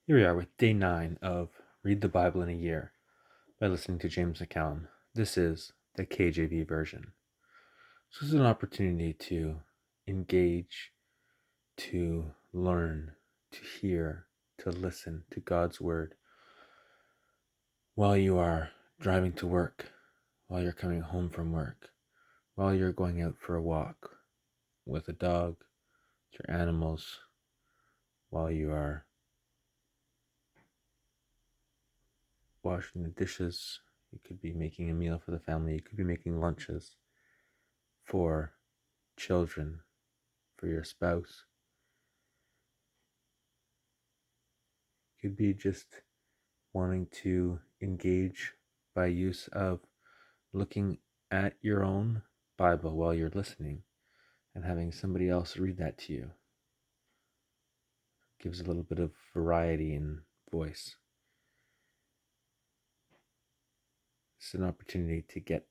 Here we are with day 9 of Read the Bible in a Year by listening to James McCallum. This is the KJV version. So this is an opportunity to engage, to learn, to hear, to listen to God's Word while you are driving to work, while you're coming home from work, while you're going out for a walk with a dog, your animals, while you are washing the dishes. You could be making a meal for the family. You could be making lunches for children, for your spouse. You could be just wanting to engage by use of looking at your own Bible while you're listening and having somebody else read that to you. Gives a little bit of variety in voice. It's an opportunity to get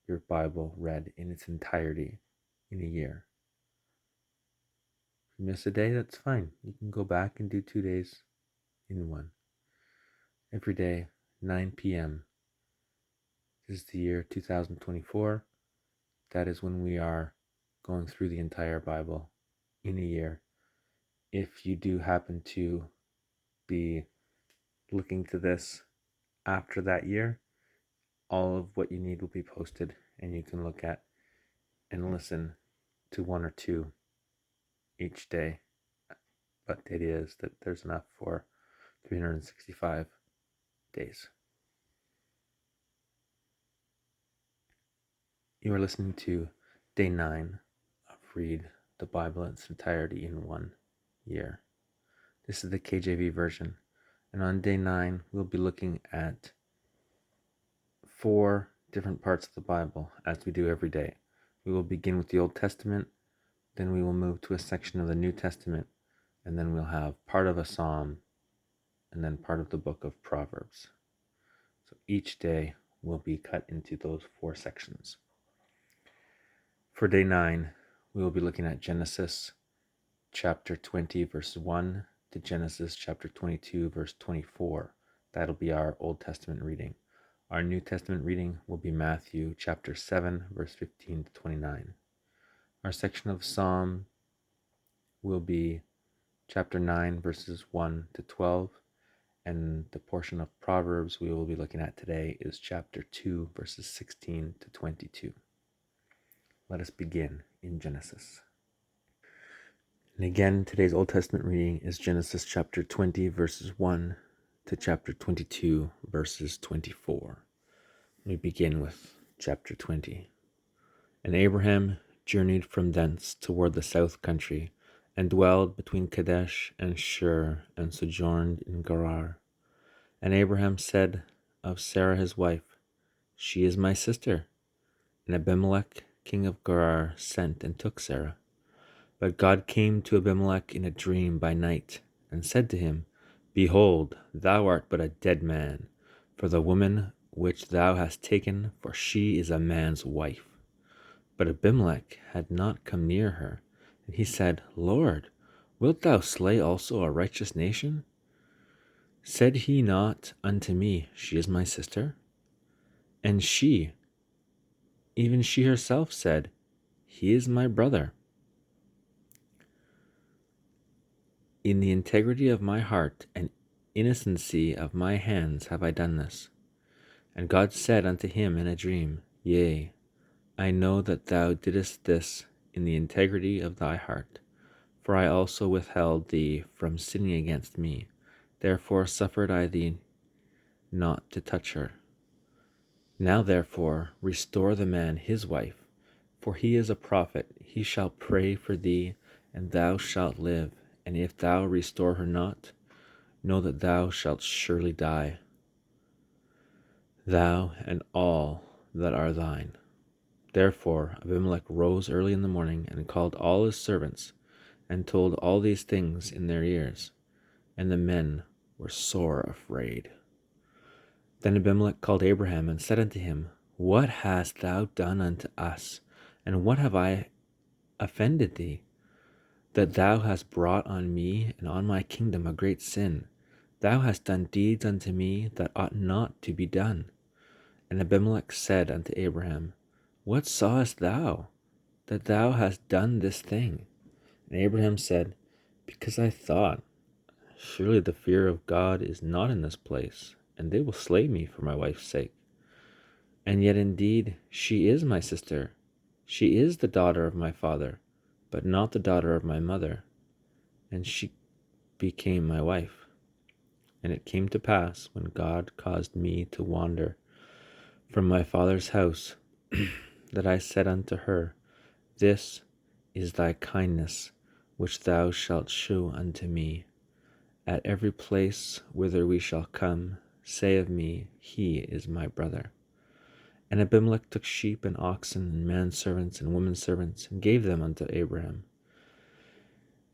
your Bible read in its entirety in a year. If you miss a day, that's fine. You can go back and do 2 days in one. Every day, 9 p.m. This is the year 2024. That is when we are going through the entire Bible in a year. If you do happen to be looking to this after that year, all of what you need will be posted and you can look at and listen to one or two each day. But the idea is that there's enough for 365 days. You are listening to day 9 of Read the Bible in its entirety in 1 year. This is the KJV version. And on day 9, we'll be looking at 4 different parts of the Bible, as we do every day. We will begin with the Old Testament, then we will move to a section of the New Testament, and then we'll have part of a Psalm, and then part of the book of Proverbs. So each day will be cut into those 4 sections. For day 9, we will be looking at Genesis chapter 20, verse 1 to Genesis chapter 22, verse 24. That'll be our Old Testament reading. Our New Testament reading will be Matthew chapter 7, verse 15 to 29. Our section of Psalm will be chapter 9, verses 1 to 12. And the portion of Proverbs we will be looking at today is chapter 2, verses 16 to 22. Let us begin in Genesis. And again, today's Old Testament reading is Genesis chapter 20, verses 1 to chapter 22, verses 24. We begin with chapter 20. And Abraham journeyed from thence toward the south country, and dwelled between Kadesh and Shur, and sojourned in Gerar. And Abraham said of Sarah his wife, She is my sister. And Abimelech king of Gerar sent and took Sarah. But God came to Abimelech in a dream by night, and said to him, Behold, thou art but a dead man, for the woman which thou hast taken, for she is a man's wife. But Abimelech had not come near her, and he said, Lord, wilt thou slay also a righteous nation? Said he not unto me, She is my sister? And she, even she herself, said, He is my brother. In the integrity of my heart and innocency of my hands have I done this. And God said unto him in a dream, Yea, I know that thou didst this in the integrity of thy heart, for I also withheld thee from sinning against me. Therefore suffered I thee not to touch her. Now therefore restore the man his wife, for he is a prophet. He shall pray for thee, and thou shalt live. And if thou restore her not, know that thou shalt surely die, thou and all that are thine. Therefore Abimelech rose early in the morning, and called all his servants, and told all these things in their ears. And the men were sore afraid. Then Abimelech called Abraham, and said unto him, What hast thou done unto us? And what have I offended thee, that thou hast brought on me and on my kingdom a great sin. Thou hast done deeds unto me that ought not to be done. And Abimelech said unto Abraham, What sawest thou, that thou hast done this thing? And Abraham said, Because I thought, surely the fear of God is not in this place, and they will slay me for my wife's sake. And yet indeed she is my sister. She is the daughter of my father, but not the daughter of my mother. And she became my wife. And it came to pass, when God caused me to wander from my father's house, that I said unto her, This is thy kindness, which thou shalt shew unto me. At every place whither we shall come, say of me, He is my brother. And Abimelech took sheep and oxen and manservants and womenservants, and gave them unto Abraham,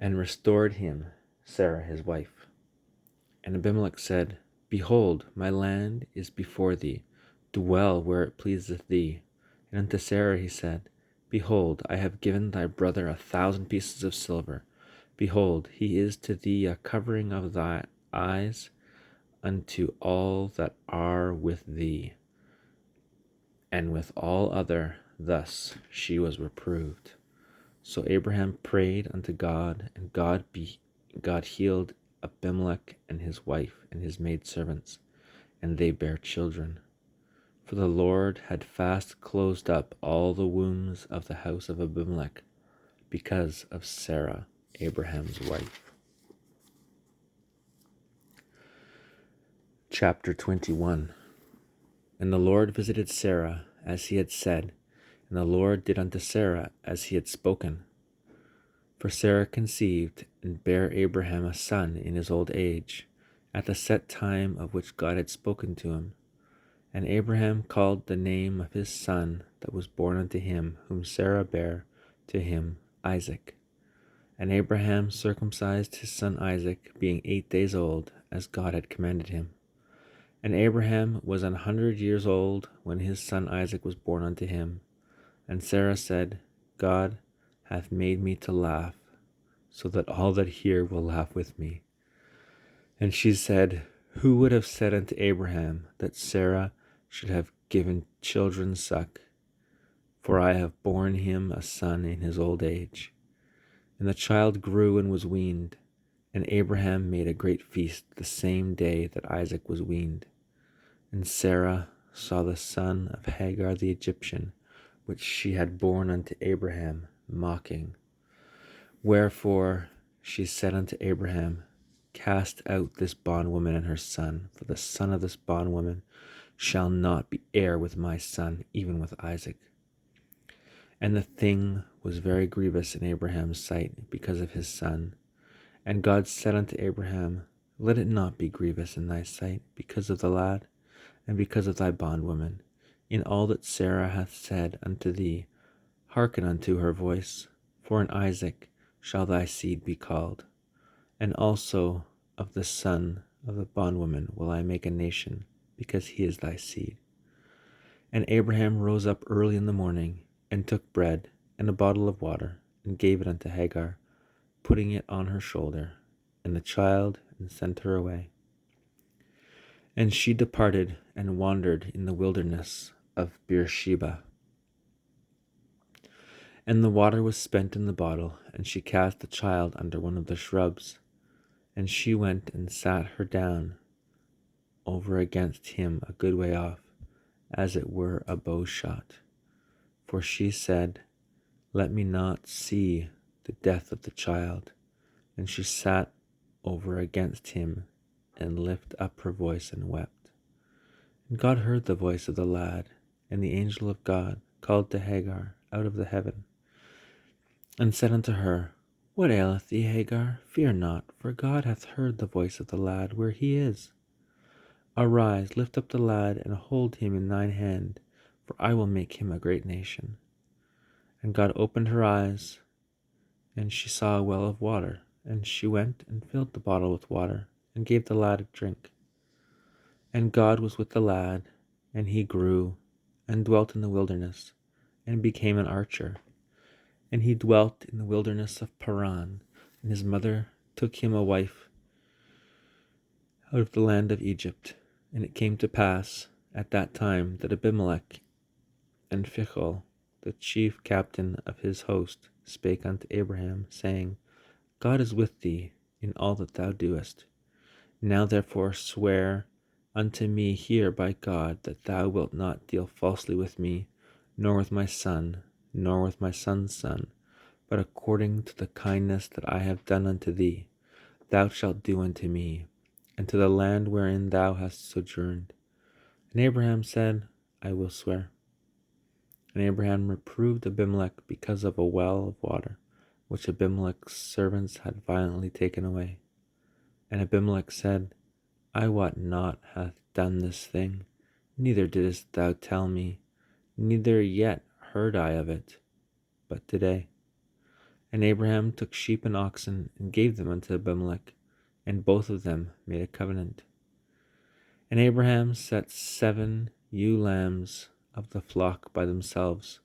and restored him Sarah his wife. And Abimelech said, Behold, my land is before thee, dwell where it pleaseth thee. And unto Sarah he said, Behold, I have given thy brother 1,000 pieces of silver. Behold, he is to thee a covering of thy eyes unto all that are with thee. And with all other thus she was reproved. So Abraham prayed unto God, and God healed Abimelech and his wife and his maidservants, and they bare children. For the Lord had fast closed up all the wombs of the house of Abimelech, because of Sarah, Abraham's wife. Chapter 21. And the Lord visited Sarah as he had said, and the Lord did unto Sarah as he had spoken. For Sarah conceived and bare Abraham a son in his old age, at the set time of which God had spoken to him. And Abraham called the name of his son that was born unto him, whom Sarah bare to him, Isaac. And Abraham circumcised his son Isaac, being 8 days old, as God had commanded him. And Abraham was 100 years old when his son Isaac was born unto him. And Sarah said, God hath made me to laugh, so that all that hear will laugh with me. And she said, Who would have said unto Abraham that Sarah should have given children suck? For I have borne him a son in his old age. And the child grew and was weaned, and Abraham made a great feast the same day that Isaac was weaned. And Sarah saw the son of Hagar the Egyptian, which she had borne unto Abraham, mocking. Wherefore she said unto Abraham, Cast out this bondwoman and her son, for the son of this bondwoman shall not be heir with my son, even with Isaac. And the thing was very grievous in Abraham's sight because of his son. And God said unto Abraham, Let it not be grievous in thy sight because of the lad, and because of thy bondwoman. In all that Sarah hath said unto thee, hearken unto her voice, for in Isaac shall thy seed be called. And also of the son of the bondwoman will I make a nation, because he is thy seed. And Abraham rose up early in the morning, and took bread and a bottle of water, and gave it unto Hagar, putting it on her shoulder, and the child, and sent her away. And she departed and wandered in the wilderness of Beersheba. And the water was spent in the bottle, and she cast the child under one of the shrubs. And she went and sat her down over against him a good way off, as it were a bow shot. For she said, Let me not see the death of the child. And she sat over against him, and lifted up her voice and wept. And God heard the voice of the lad, and the angel of God called to Hagar out of the heaven, and said unto her, What aileth thee, Hagar? Fear not, for God hath heard the voice of the lad where he is. Arise, lift up the lad, and hold him in thine hand, for I will make him a great nation. And God opened her eyes, and she saw a well of water, and she went and filled the bottle with water, and gave the lad a drink. And God was with the lad, and he grew, and dwelt in the wilderness, and became an archer. And he dwelt in the wilderness of Paran and his mother took him a wife out of the land of Egypt. And it came to pass at that time that Abimelech and Phicol, the chief captain of his host, spake unto Abraham, saying, God is with thee in all that thou doest. Now therefore swear unto me here by God that thou wilt not deal falsely with me, nor with my son, nor with my son's son, but according to the kindness that I have done unto thee, thou shalt do unto me, and to the land wherein thou hast sojourned. And Abraham said, I will swear. And Abraham reproved Abimelech because of a well of water, which Abimelech's servants had violently taken away. And Abimelech said, I wot not hath done this thing, neither didst thou tell me, neither yet heard I of it, but today. And Abraham took sheep and oxen, and gave them unto Abimelech, and both of them made a covenant. And Abraham set 7 ewe lambs of the flock by themselves.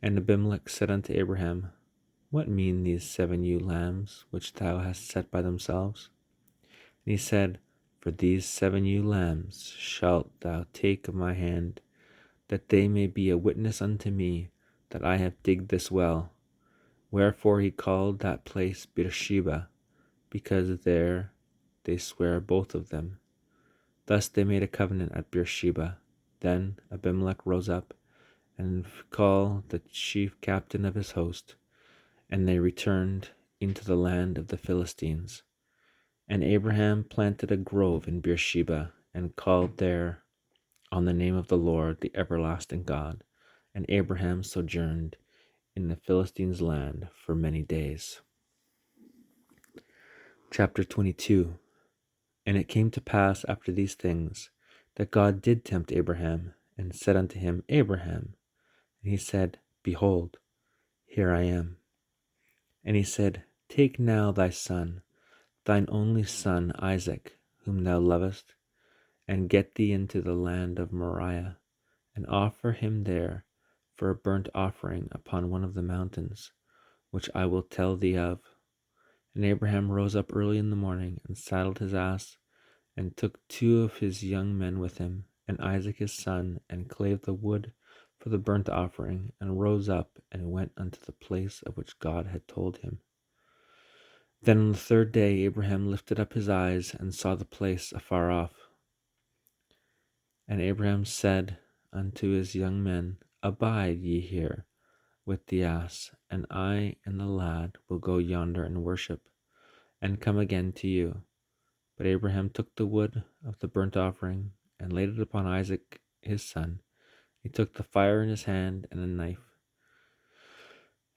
And Abimelech said unto Abraham, What mean these 7 ewe lambs which thou hast set by themselves? And he said, For these 7 ewe lambs shalt thou take of my hand, that they may be a witness unto me that I have digged this well. Wherefore he called that place Beersheba, because there they swear both of them. Thus they made a covenant at Beersheba. Then Abimelech rose up, and called the chief captain of his host, and they returned into the land of the Philistines. And Abraham planted a grove in Beersheba, and called there on the name of the Lord, the everlasting God. And Abraham sojourned in the Philistines' land for many days. Chapter 22. And it came to pass after these things, that God did tempt Abraham, and said unto him, Abraham. And he said, Behold, here I am. And he said, Take now thy son, thine only son Isaac, whom thou lovest, and get thee into the land of Moriah, and offer him there for a burnt offering upon one of the mountains, which I will tell thee of. And Abraham rose up early in the morning, and saddled his ass, and took 2 of his young men with him, and Isaac his son, and clave the wood for the burnt offering, and rose up, and went unto the place of which God had told him. Then on the 3rd day Abraham lifted up his eyes, and saw the place afar off. And Abraham said unto his young men, Abide ye here with the ass, and I and the lad will go yonder and worship, and come again to you. But Abraham took the wood of the burnt offering, and laid it upon Isaac his son. He took the fire in his hand and a knife,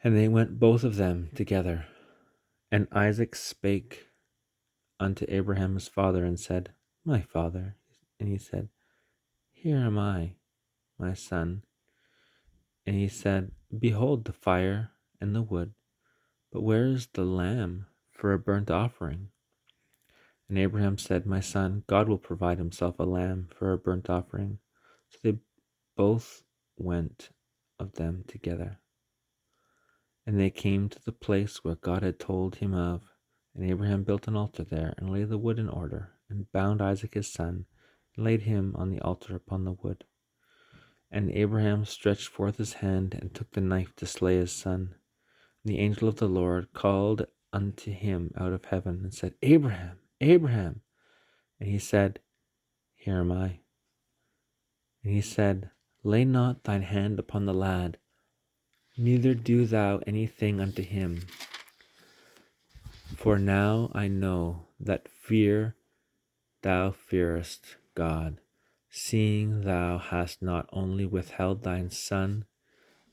and they went both of them together. And Isaac spake unto Abraham his father, and said, My father. And he said, Here am I, my son. And he said, Behold the fire and the wood, but where is the lamb for a burnt offering? And Abraham said, My son, God will provide himself a lamb for a burnt offering. So they both went of them together. And they came to the place where God had told him of. And Abraham built an altar there, and laid the wood in order, and bound Isaac his son, and laid him on the altar upon the wood. And Abraham stretched forth his hand, and took the knife to slay his son. And the angel of the Lord called unto him out of heaven, and said, Abraham, Abraham. And he said, Here am I. And he said, Lay not thine hand upon the lad, neither do thou anything unto him. For now I know that thou fearest God, seeing thou hast not only withheld thine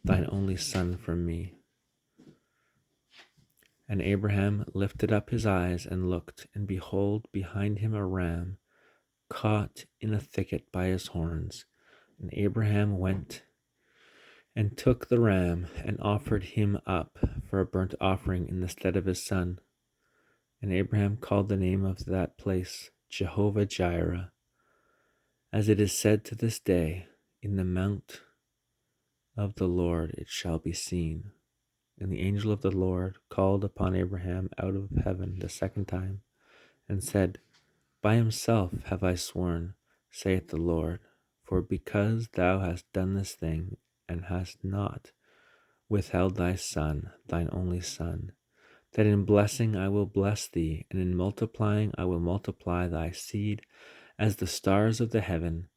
only son from me. And Abraham lifted up his eyes and looked, and behold, behind him a ram, caught in a thicket by his horns. And Abraham went and took the ram, and offered him up for a burnt offering in the stead of his son. And Abraham called the name of that place Jehovah Jireh, as it is said to this day, In the mount of the Lord it shall be seen. And the angel of the Lord called upon Abraham out of heaven the second time, and said, By himself have I sworn, saith the Lord, for because thou hast done this thing, and hast not withheld thy son, thine only son, that in blessing I will bless thee, and in multiplying I will multiply thy seed as the stars of the heaven,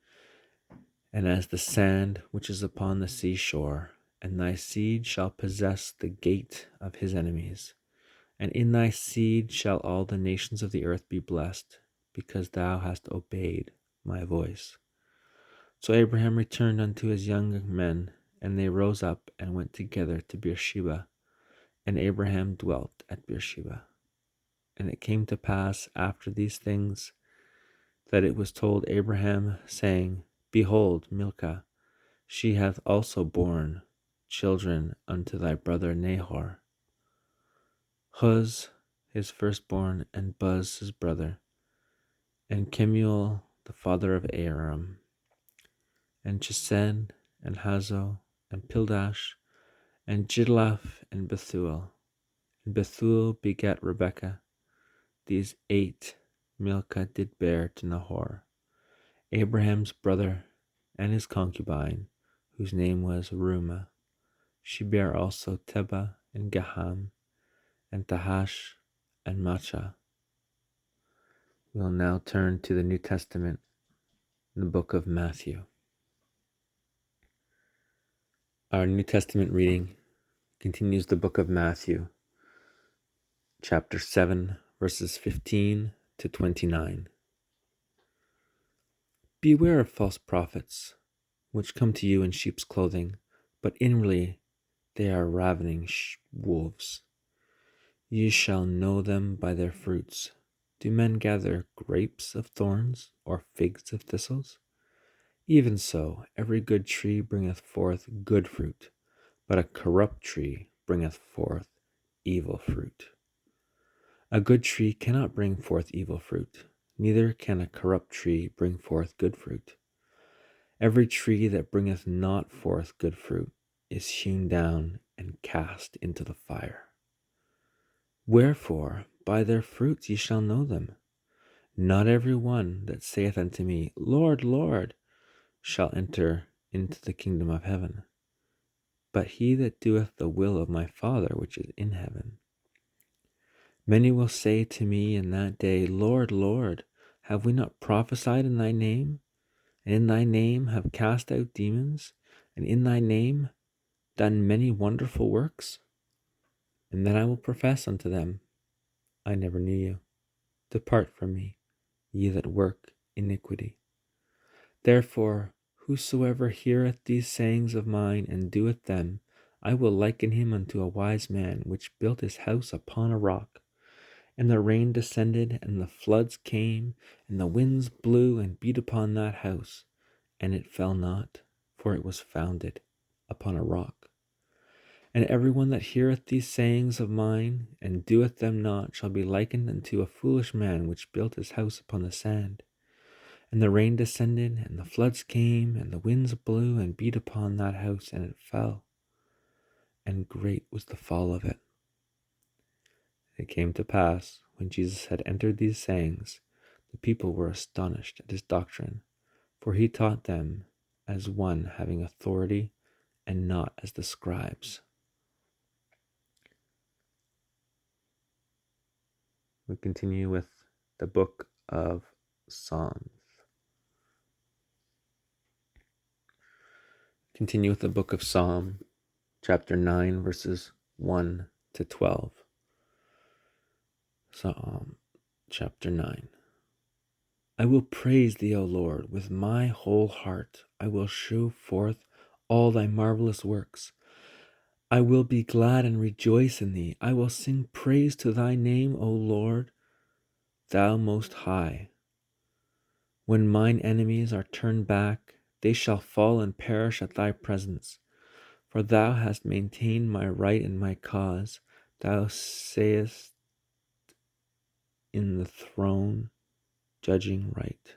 and as the sand which is upon the seashore. And thy seed shall possess the gate of his enemies. And in thy seed shall all the nations of the earth be blessed, because thou hast obeyed my voice. So Abraham returned unto his young men, and they rose up and went together to Beersheba. And Abraham dwelt at Beersheba. And it came to pass after these things that it was told Abraham, saying, Behold, Milcah, she hath also borne children unto thy brother Nahor. Huz his firstborn, and Buz his brother, and Kemuel the father of Aram, and Chesed, and Hazo, and Pildash, and Jidlaph, and Bethuel. And Bethuel begat Rebekah. These 8 Milcah did bear to Nahor, Abraham's brother, and his concubine, whose name was Reumah. She bare also Teba, and Gaham, and Tahash, and Maachah. We'll now turn to the New Testament, the book of Matthew. Our New Testament reading continues the book of Matthew, chapter 7, verses 15 to 29. Beware of false prophets, which come to you in sheep's clothing, but inwardly they are ravening wolves. Ye shall know them by their fruits. Do men gather grapes of thorns, or figs of thistles? Even so, every good tree bringeth forth good fruit, but a corrupt tree bringeth forth evil fruit. A good tree cannot bring forth evil fruit, neither can a corrupt tree bring forth good fruit. Every tree that bringeth not forth good fruit is hewn down and cast into the fire. Wherefore, by their fruits ye shall know them. Not every one that saith unto me, Lord, Lord, shall enter into the kingdom of heaven, but he that doeth the will of my Father which is in heaven. Many will say to me in that day, Lord, Lord, have we not prophesied in thy name? And in thy name have cast out demons? And in thy name done many wonderful works? And then I will profess unto them, I never knew you. Depart from me, ye that work iniquity. Therefore, whosoever heareth these sayings of mine and doeth them, I will liken him unto a wise man which built his house upon a rock. And the rain descended, and the floods came, and the winds blew and beat upon that house, and it fell not, for it was founded upon a rock. And every one that heareth these sayings of mine, and doeth them not, shall be likened unto a foolish man which built his house upon the sand. And the rain descended, and the floods came, and the winds blew and beat upon that house, and it fell. And great was the fall of it. It came to pass, when Jesus had entered these sayings, the people were astonished at his doctrine, for he taught them as one having authority, and not as the scribes. We continue with the book of Psalms. Continue with the book of Psalm, chapter 9, verses 1 to 12. Psalm chapter 9. I will praise thee, O Lord, with my whole heart. I will show forth all thy marvelous works. I will be glad and rejoice in thee. I will sing praise to thy name, O Lord, thou most high. When mine enemies are turned back, they shall fall and perish at thy presence. For thou hast maintained my right and my cause. Thou sayest in the throne, judging right.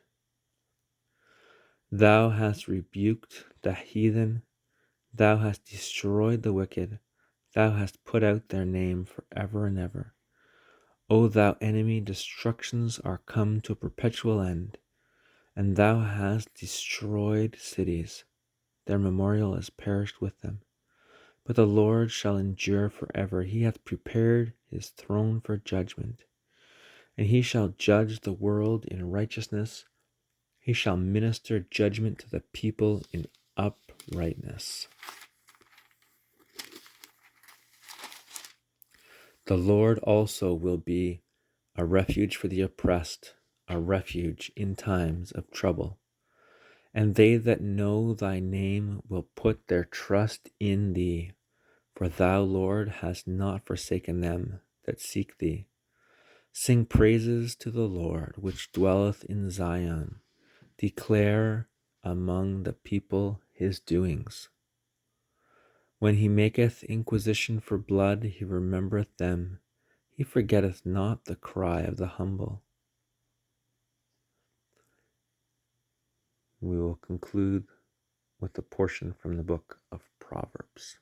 Thou hast rebuked the heathen. Thou hast destroyed the wicked. Thou hast put out their name for ever and ever. O thou enemy, destructions are come to a perpetual end, and thou hast destroyed cities. Their memorial is perished with them. But the Lord shall endure forever. He hath prepared his throne for judgment, and he shall judge the world in righteousness. He shall minister judgment to the people in uprightness. The Lord also will be a refuge for the oppressed, a refuge in times of trouble. And they that know thy name will put their trust in thee. For thou, Lord, hast not forsaken them that seek thee. Sing praises to the Lord, which dwelleth in Zion. Declare among the people his doings. When he maketh inquisition for blood, he remembereth them. He forgetteth not the cry of the humble. We will conclude with a portion from the book of Proverbs.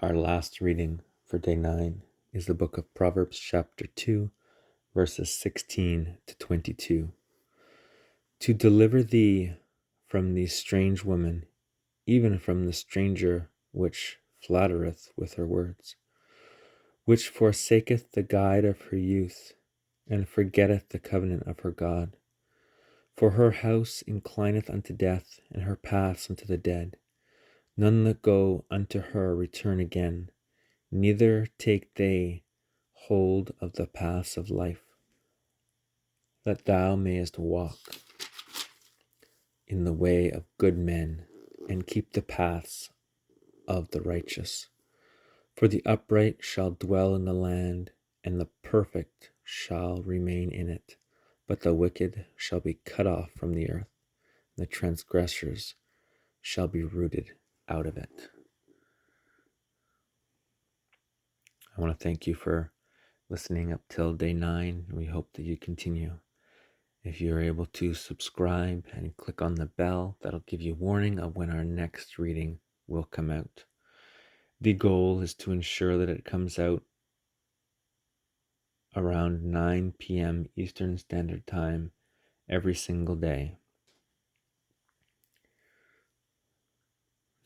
Our last reading for day 9 is the book of Proverbs chapter 2, verses 16 to 22. To deliver thee from these strange women, even from the stranger which flattereth with her words, which forsaketh the guide of her youth, and forgetteth the covenant of her God. For her house inclineth unto death, and her paths unto the dead. None that go unto her return again, neither take they hold of the paths of life, that thou mayest walk in the way of good men, and keep the paths of the righteous. For the upright shall dwell in the land, and the perfect shall remain in it. But the wicked shall be cut off from the earth, and the transgressors shall be rooted out of it. I want to thank you for listening up till day 9. We hope that you continue. If you're able to subscribe and click on the bell, that'll give you warning of when our next reading will come out. The goal is to ensure that it comes out around 9 p.m. Eastern Standard Time every single day.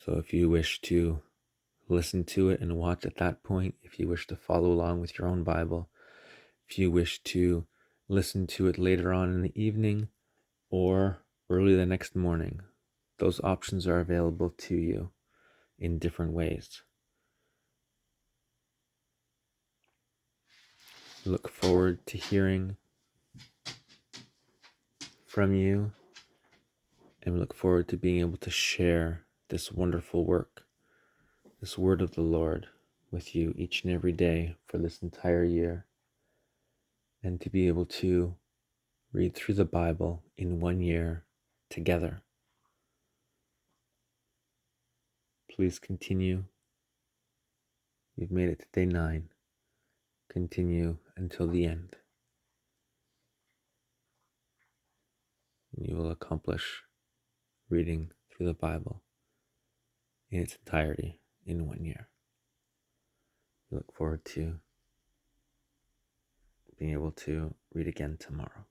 So if you wish to listen to it and watch at that point, if you wish to follow along with your own Bible, if you wish to listen to it later on in the evening or early the next morning, those options are available to you in different ways. We look forward to hearing from you, and we look forward to being able to share this wonderful work, this word of the Lord, with you each and every day for this entire year, and to be able to read through the Bible in 1 year together. Please continue. You've made it to day 9. Continue until the end. You will accomplish reading through the Bible in its entirety in 1 year. We look forward to being able to read again tomorrow.